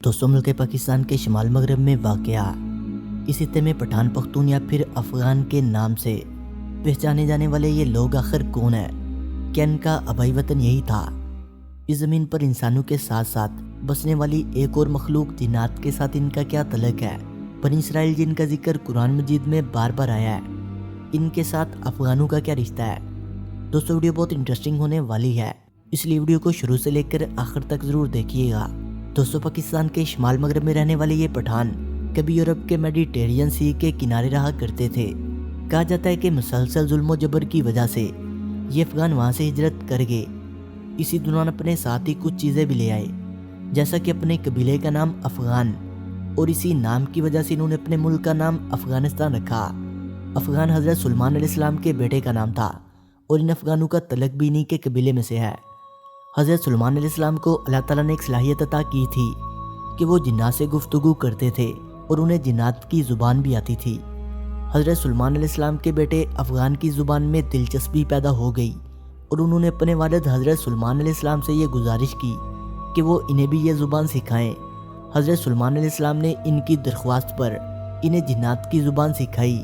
دوستوں، ملک پاکستان کے شمال مغرب میں واقع اس خطے میں پٹھان پختون یا پھر افغان کے نام سے پہچانے جانے والے یہ لوگ آخر کون ہیں؟ کیا ان کا آبائی وطن یہی تھا؟ اس زمین پر انسانوں کے ساتھ ساتھ بسنے والی ایک اور مخلوق جنات کے ساتھ ان کا کیا تعلق ہے؟ بنی اسرائیل جن کا ذکر قرآن مجید میں بار بار آیا ہے، ان کے ساتھ افغانوں کا کیا رشتہ ہے؟ دوستوں، ویڈیو بہت انٹرسٹنگ ہونے والی ہے، اس لیے ویڈیو کو شروع سے لے کر آخر تک ضرور دیکھیے گا۔ دوستوں، پاکستان کے شمال مغرب میں رہنے والے یہ پٹھان کبھی یورپ کے میڈیٹرینین سی کے کنارے رہا کرتے تھے۔ کہا جاتا ہے کہ مسلسل ظلم و جبر کی وجہ سے یہ افغان وہاں سے ہجرت کر گئے۔ اسی دوران اپنے ساتھ ہی کچھ چیزیں بھی لے آئے، جیسا کہ اپنے قبیلے کا نام افغان، اور اسی نام کی وجہ سے انہوں نے اپنے ملک کا نام افغانستان رکھا۔ افغان حضرت سلیمان علیہ السلام کے بیٹے کا نام تھا، اور ان افغانوں کا تعلق بھی انہی کے قبیلے میں سے ہے۔ حضرت سلیمان علیہ السلام کو اللہ تعالیٰ نے ایک صلاحیت عطا کی تھی کہ وہ جنات سے گفتگو کرتے تھے اور انہیں جنات کی زبان بھی آتی تھی۔ حضرت سلیمان علیہ السلام کے بیٹے افغان کی زبان میں دلچسپی پیدا ہو گئی، اور انہوں نے اپنے والد حضرت سلیمان علیہ السلام سے یہ گزارش کی کہ وہ انہیں بھی یہ زبان سکھائیں۔ حضرت سلیمان علیہ السلام نے ان کی درخواست پر انہیں جنات کی زبان سکھائی۔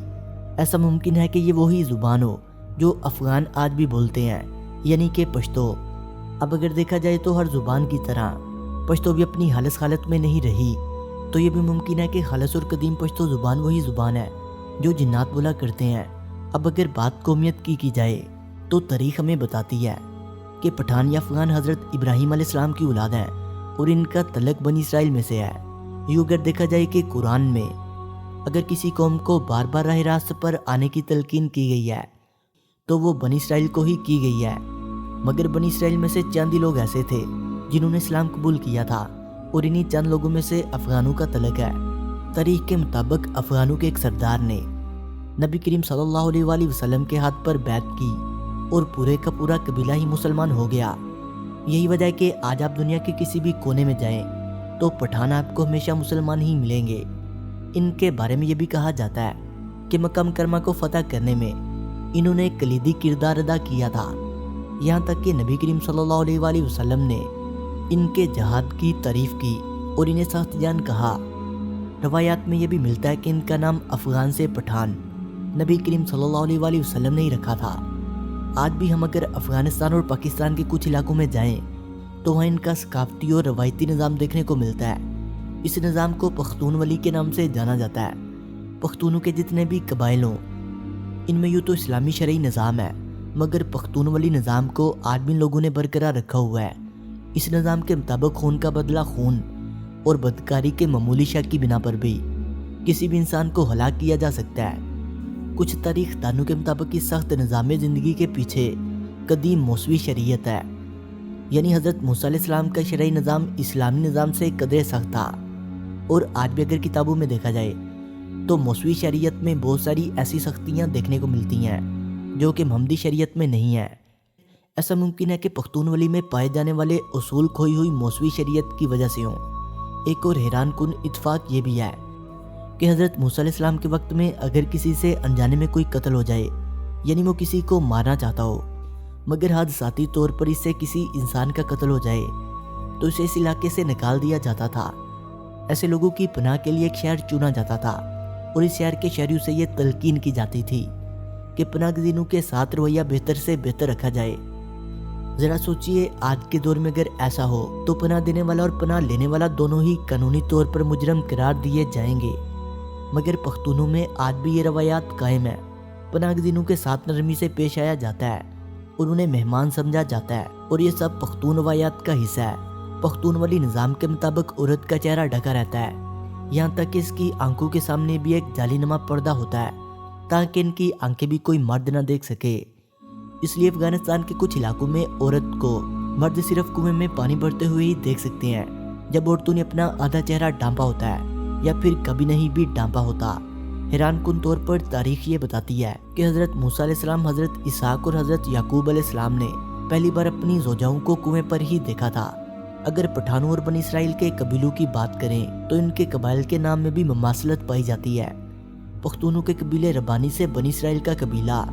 ایسا ممکن ہے کہ یہ وہی زبان ہو جو افغان آج بھی بولتے ہیں، یعنی کہ پشتو۔ اب اگر دیکھا جائے تو ہر زبان کی طرح پشتو بھی اپنی خالص حالت میں نہیں رہی، تو یہ بھی ممکن ہے کہ خالص اور قدیم پشتو زبان وہی زبان ہے جو جنات بولا کرتے ہیں۔ اب اگر بات قومیت کی جائے تو تاریخ ہمیں بتاتی ہے کہ پٹھان یا افغان حضرت ابراہیم علیہ السلام کی اولاد ہیں، اور ان کا تعلق بنی اسرائیل میں سے ہے۔ یوں اگر دیکھا جائے کہ قرآن میں اگر کسی قوم کو بار بار راہ راست پر آنے کی تلقین کی گئی ہے تو وہ بنی اسرائیل کو ہی کی گئی ہے، مگر بنی اسرائیل میں سے چند ہی لوگ ایسے تھے جنہوں نے اسلام قبول کیا تھا، اور انہی چند لوگوں میں سے افغانوں کا تعلق ہے۔ تاریخ کے مطابق افغانوں کے ایک سردار نے نبی کریم صلی اللہ علیہ وآلہ وسلم کے ہاتھ پر بیعت کی، اور پورے کا پورا قبیلہ ہی مسلمان ہو گیا۔ یہی وجہ ہے کہ آج آپ دنیا کے کسی بھی کونے میں جائیں تو پٹھان آپ کو ہمیشہ مسلمان ہی ملیں گے۔ ان کے بارے میں یہ بھی کہا جاتا ہے کہ مکہ مکرمہ کو فتح کرنے میں انہوں نے ایک کلیدی کردار ادا کیا تھا، یہاں تک کہ نبی کریم صلی اللہ علیہ وآلہ وسلم نے ان کے جہاد کی تعریف کی اور انہیں سخت جان کہا۔ روایات میں یہ بھی ملتا ہے کہ ان کا نام افغان سے پٹھان نبی کریم صلی اللہ علیہ وآلہ وسلم نے ہی رکھا تھا۔ آج بھی ہم اگر افغانستان اور پاکستان کے کچھ علاقوں میں جائیں تو وہاں ان کا ثقافتی اور روایتی نظام دیکھنے کو ملتا ہے۔ اس نظام کو پختون ولی کے نام سے جانا جاتا ہے۔ پختونوں کے جتنے بھی قبائل ہوں، ان میں یوں تو اسلامی شرعی نظام ہے، مگر پختون ولی نظام کو آج بھی لوگوں نے برقرار رکھا ہوا ہے۔ اس نظام کے مطابق خون کا بدلہ خون اور بدکاری کے معمولی شک کی بنا پر بھی کسی بھی انسان کو ہلاک کیا جا سکتا ہے۔ کچھ تاریخ دانوں کے مطابق اس سخت نظام زندگی کے پیچھے قدیم موسوی شریعت ہے، یعنی حضرت موسیٰ علیہ السلام کا شرعی نظام اسلامی نظام سے قدرے سخت تھا، اور آج بھی اگر کتابوں میں دیکھا جائے تو موسوی شریعت میں بہت ساری ایسی سختیاں دیکھنے کو ملتی ہیں جو کہ محمدی شریعت میں نہیں ہے۔ ایسا ممکن ہے کہ پختون ولی میں پائے جانے والے اصول کھوئی ہوئی موسوی شریعت کی وجہ سے ہوں۔ ایک اور حیران کن اتفاق یہ بھی ہے کہ حضرت موسیٰ علیہ السلام کے وقت میں اگر کسی سے انجانے میں کوئی قتل ہو جائے، یعنی وہ کسی کو مارنا چاہتا ہو، مگر حادثاتی طور پر اس سے کسی انسان کا قتل ہو جائے تو اسے اس علاقے سے نکال دیا جاتا تھا۔ ایسے لوگوں کی پناہ کے لیے ایک شہر چنا جاتا تھا، اور اس شہر کے شہریوں سے یہ تلقین کی جاتی تھی کہ پناہ گزینوں کے ساتھ رویہ بہتر سے بہتر رکھا جائے۔ ذرا سوچئے، آج کے دور میں اگر ایسا ہو تو پناہ دینے والا اور پناہ لینے والا دونوں ہی قانونی طور پر مجرم قرار دیے جائیں گے، مگر پختونوں میں آج بھی یہ روایات قائم ہیں۔ پناہ گزینوں کے ساتھ نرمی سے پیش آیا جاتا ہے اور انہیں مہمان سمجھا جاتا ہے، اور یہ سب پختون روایات کا حصہ ہے۔ پختون والی نظام کے مطابق عورت کا چہرہ ڈھکا رہتا ہے، یہاں تک کہ اس کی آنکھوں کے سامنے بھی ایک جالی نما پردہ ہوتا ہے تاکہ ان کی آنکھیں بھی کوئی مرد نہ دیکھ سکے۔ اس لیے افغانستان کے کچھ علاقوں میں عورت کو مرد صرف کنویں میں پانی بھرتے ہوئے ہی دیکھ سکتے ہیں، جب عورتوں نے اپنا آدھا چہرہ ڈھانپا ہوتا ہے یا پھر کبھی نہیں بھی ڈھانپا ہوتا۔ حیران کن طور پر تاریخ یہ بتاتی ہے کہ حضرت موسیٰ علیہ السلام، حضرت اسحاق اور حضرت یعقوب علیہ السلام نے پہلی بار اپنی زوجاؤں کو کنویں پر ہی دیکھا تھا۔ اگر پٹھانوں اور بنی اسرائیل کے قبیلوں کی بات کریں تو ان کے قبائل کے نام میں بھی مماثلت پائی جاتی ہے۔ پختونوں کے قبیلے ربانی سے بنی اسرائیل کا قبیلہ،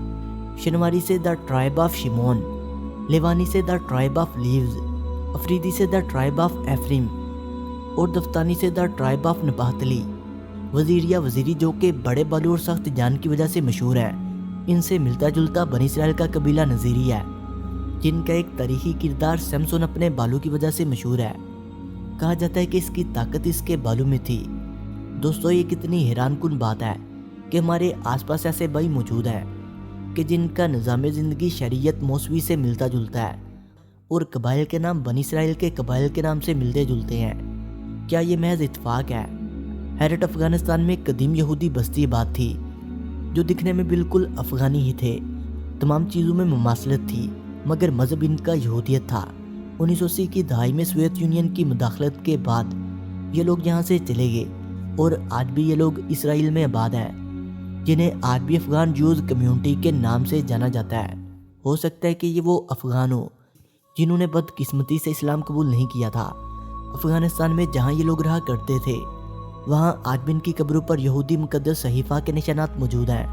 شنواری سے دا ٹرائب آف شمون، لیوانی سے دا ٹرائب آف لیوز، افریدی سے دا ٹرائب آف ایفریم، اور دفتانی سے دا ٹرائب آف نپاتلی، وزیر یا وزیری جو کہ بڑے بالوں اور سخت جان کی وجہ سے مشہور ہے، ان سے ملتا جلتا بنی اسرائیل کا قبیلہ نظیری ہے، جن کا ایک تاریخی کردار سمسون اپنے بالوں کی وجہ سے مشہور ہے۔ کہا جاتا ہے کہ اس کی طاقت اس کے بالوں میں تھی۔ دوستو، یہ کتنی حیران کن بات ہے کہ ہمارے آس پاس ایسے بھائی موجود ہیں کہ جن کا نظام زندگی شریعت موسوی سے ملتا جلتا ہے، اور قبائل کے نام بنی اسرائیل کے قبائل کے نام سے ملتے جلتے ہیں۔ کیا یہ محض اتفاق ہے؟ حیرت، افغانستان میں قدیم یہودی بستی آباد تھی جو دکھنے میں بالکل افغانی ہی تھے، تمام چیزوں میں مماثلت تھی، مگر مذہب ان کا یہودیت تھا۔ 1980 کی دہائی میں سوویت یونین کی مداخلت کے بعد یہ لوگ یہاں سے چلے گئے، اور آج بھی یہ لوگ اسرائیل میں آباد ہیں، جنہیں آج بھی افغان جوز کمیونٹی کے نام سے جانا جاتا ہے۔ ہو سکتا ہے کہ یہ وہ افغان ہو جنہوں نے بدقسمتی سے اسلام قبول نہیں کیا تھا۔ افغانستان میں جہاں یہ لوگ رہا کرتے تھے، وہاں آج بھی ان کی قبروں پر یہودی مقدس صحیفہ کے نشانات موجود ہیں۔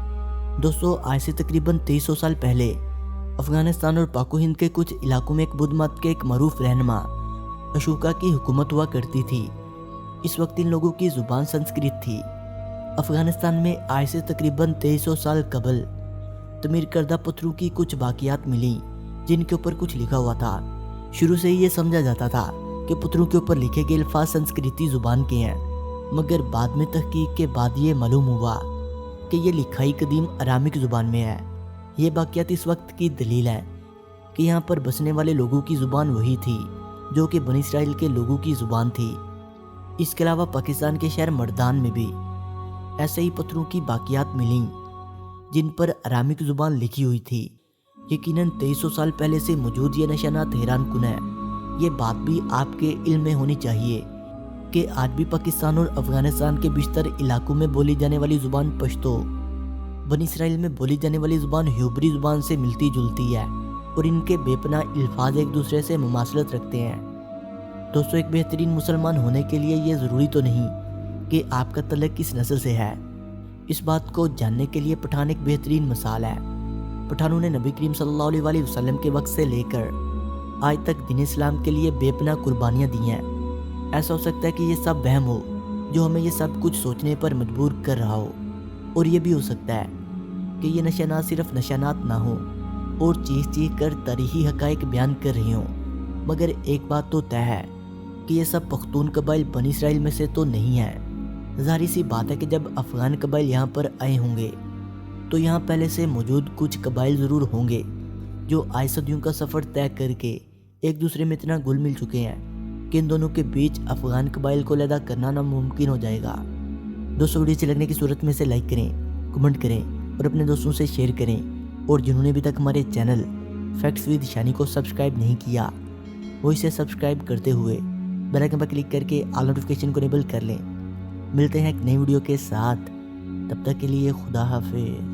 دوستو، آج سے تقریباً 2300 سال پہلے افغانستان اور پاک و ہند کے کچھ علاقوں میں ایک بدھ مت کے ایک معروف رہنما اشوکا کی حکومت ہوا کرتی تھی۔ اس وقت ان لوگوں کی زبان سنسکرت تھی۔ افغانستان میں آج سے تقریباً 2300 سال قبل تعمیر کردہ پتھروں کی کچھ باقیات ملیں، جن کے اوپر کچھ لکھا ہوا تھا۔ شروع سے ہی یہ سمجھا جاتا تھا کہ پتھروں کے اوپر لکھے گئے الفاظ سنسکرتی زبان کے ہیں، مگر بعد میں تحقیق کے بعد یہ معلوم ہوا کہ یہ لکھائی قدیم ارامیک زبان میں ہے۔ یہ باقیات اس وقت کی دلیل ہے کہ یہاں پر بسنے والے لوگوں کی زبان وہی تھی جو کہ بنی اسرائیل کے لوگوں کی زبان تھی۔ اس کے علاوہ پاکستان کے شہر مردان میں بھی ایسے ہی پتھروں کی باقیات ملیں جن پر ارامیک زبان لکھی ہوئی تھی۔ یقیناً 2300 سال پہلے سے موجود یہ نشانات حیران کن ہیں۔ یہ بات بھی آپ کے علم میں ہونی چاہیے کہ آج بھی پاکستان اور افغانستان کے بیشتر علاقوں میں بولی جانے والی زبان پشتو، بنی اسرائیل میں بولی جانے والی زبان ہیبری زبان سے ملتی جلتی ہے، اور ان کے بے پناہ الفاظ ایک دوسرے سے مماثلت رکھتے ہیں۔ دوستو، ایک بہترین مسلمان ہونے کے لیے یہ ضروری تو نہیں کہ آپ کا تعلق کس نسل سے ہے۔ اس بات کو جاننے کے لیے پٹھان ایک بہترین مثال ہے۔ پٹھانوں نے نبی کریم صلی اللہ علیہ وسلم کے وقت سے لے کر آج تک دین اسلام کے لیے بے پناہ قربانیاں دی ہیں۔ ایسا ہو سکتا ہے کہ یہ سب وہم ہو جو ہمیں یہ سب کچھ سوچنے پر مجبور کر رہا ہو، اور یہ بھی ہو سکتا ہے کہ یہ نشانات صرف نشانات نہ ہوں اور چیخ چیخ کر تاریخی حقائق بیان کر رہی ہوں، مگر ایک بات تو طے ہے کہ یہ سب پختون قبائل بنی اسرائیل میں سے تو نہیں ہیں۔ ظاہری سی بات ہے کہ جب افغان قبائل یہاں پر آئے ہوں گے تو یہاں پہلے سے موجود کچھ قبائل ضرور ہوں گے جو آج صدیوں کا سفر طے کر کے ایک دوسرے میں اتنا گل مل چکے ہیں کہ ان دونوں کے بیچ افغان قبائل کو علیحدہ کرنا ناممکن ہو جائے گا۔ دوستوں، ویڈیو اچھی لگنے کی صورت میں سے لائک کریں، کمنٹ کریں اور اپنے دوستوں سے شیئر کریں، اور جنہوں نے ابھی تک ہمارے چینل فیکٹس ود شانی کو سبسکرائب نہیں کیا، وہ اسے سبسکرائب کرتے ہوئے بیل آئکن پر کلک کر کے آل نوٹیفیکیشن کو انیبل کر لیں۔ ملتے ہیں ایک نئی ویڈیو کے ساتھ، تب تک کے لیے خدا حافظ۔